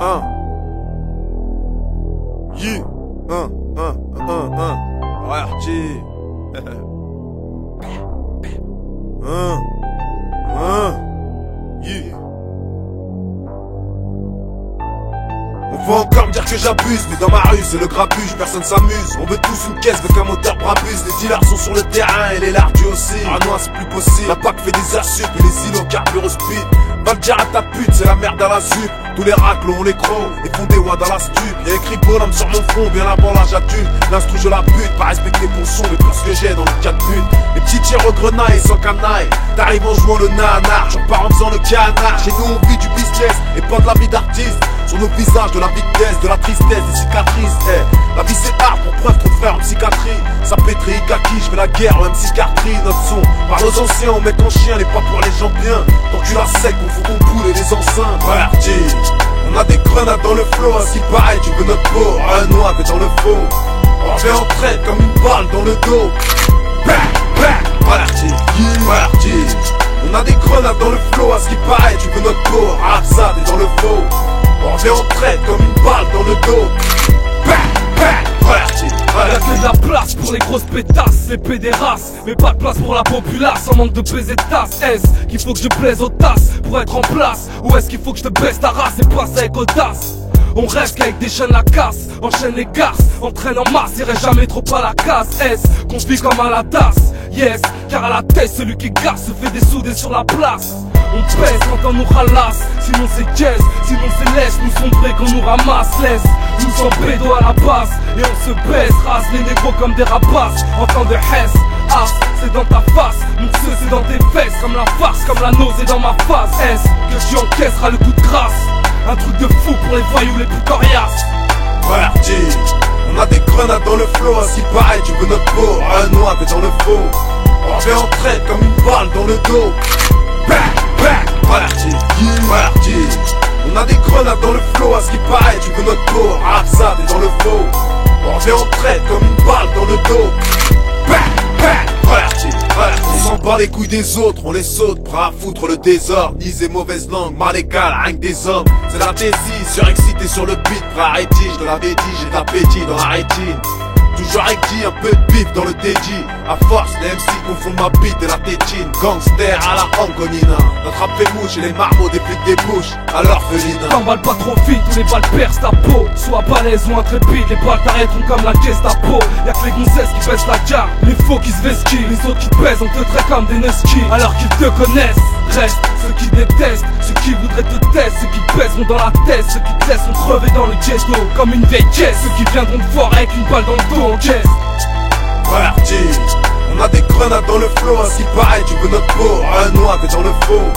Yeah. RG. Yeah. On va encore me dire que j'abuse, mais dans ma rue c'est le grabuge, personne s'amuse. On veut tous une caisse, veut qu'un moteur brabuse. Les dealers sont sur le terrain et les lardus aussi. Ah non, c'est plus possible. La PAC fait des assups et les îlots carburent au speed. Va le dire à ta pute, c'est la merde à la zup. Tous les raclos on les crocs et font des wads dans la stup. Y'a écrit bonhomme sur mon front, bien avant l'âge adulte. L'instru je la bute, pas respecter ton son, mais pour ce que j'ai dans le cas de but. Les petits tirs au grenaille sans canaille. T'arrives en jouant le nanar, j'en pars en faisant le canard. Chez nous on vit du business et pas de la vie d'artiste. Sur nos visages de la vitesse, de la tristesse, des cicatrices. La vie c'est art pour preuve, trop de frères en psychiatrie. Ça pétrit, kaki, je fais la guerre, même psychiatrie. Notre son, par aux anciens, on met ton chien, n'est pas pour les gens bien. Tant que tu la sec, on fout ton poule et les enceintes. RG, on a des grenades dans le flow, à ce qui paraît, tu veux notre peau. Un noir, t'es dans le faux. On revient en traite comme une balle dans le dos. RG, on a des grenades dans le flow, à ce qui paraît, tu veux notre peau. Rap ça, t'es dans le faux. On revient en traite comme une balle dans le dos. Y'a que de la place pour les grosses pétasses, les pédérasses. Mais pas de place pour la populace, en manque de baiser de tasse. Est-ce qu'il faut que je plaise aux tasses pour être en place? Ou est-ce qu'il faut que je te baisse ta race et passe avec audace? On reste qu'avec des chaînes la casse, enchaîne les garces, entraîne en masse, irait jamais trop à la casse. Est-ce qu'on vit comme à la tasse? Yes, car à la tête, celui qui garce se fait des soudés sur la place. On pèse quand on nous ralasse, sinon c'est jazz, sinon c'est laisse, nous sombrer quand nous ramasse, laisse nous en pédo à la base, et on se baisse, race les négros comme des rapaces, en temps de hesse, c'est dans ta face, mon feu c'est dans tes fesses, comme la farce, comme la nausée dans ma face, est-ce que tu encaisseras le coup de grâce, un truc de fou pour les voyous les plus coriaces. RG, on a des grenades dans le flow, à ce qui paraît, tu veux notre peau, un noir, t'es dans le faux. On revient en traite comme une balle dans le dos. RG, on a des grenades dans le flow, à ce qui paraît, tu veux notre peau. Rap ça, t'es dans le faux. On revient en traite comme une balle dans le dos. On s'en bat les couilles des autres, on les saute, prêt à foutre le désordre. Niais et mauvaise langue, mal égal, rien que des hommes. C'est la thésie, surexcité sur le beat, prêt à rédige. Je te l'avais dit, j'ai l'appétit dans la rétine. Toujours avec G, un peu de bif dans le TJ. À force, les MC confondent ma bite et la tétine. Gangster à la Angonina. Notre rap fait mouche et les marmots des flics des bouches à l'orphelinat. T'emballes pas trop vite, ou les balles percent ta peau. Sois balèze ou intrépide, les balles t'arrêteront comme la Gestapo. Y'a que les gonzesses qui baissent la garde, les faux qui se vesquillent. Les autres qui te baisent, on te traite comme des nuskis. Alors qu'ils te connaissent, reste ceux qui détestent, ceux qui voudraient te tester, ceux qui te pèseront dans la tête, ceux qui te laisseront crever dans le ghetto comme une vieille caisse, ceux qui viendront te voir avec une balle dans le dos en caisse. RG, on a des grenades dans le flow, à ce qui paraît, tu veux notre peau. Un noir, t'es dans le faux.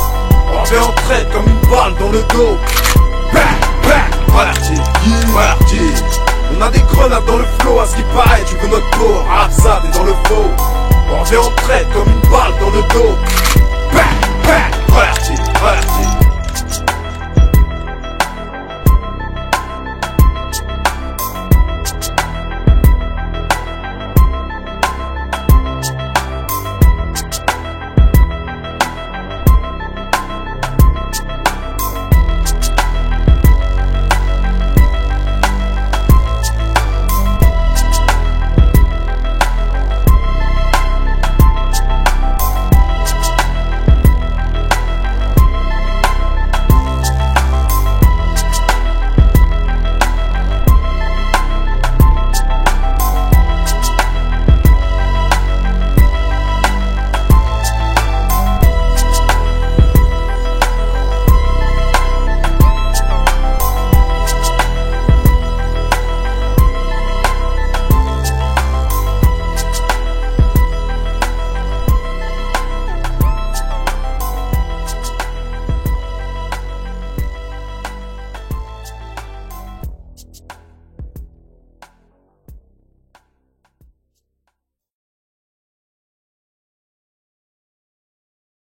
On revient en traite comme une balle dans le dos. RG, on a des grenades dans le flow, à ce qui paraît, tu veux notre peau. Rap ça, t'es dans le faux. On revient en traite comme une balle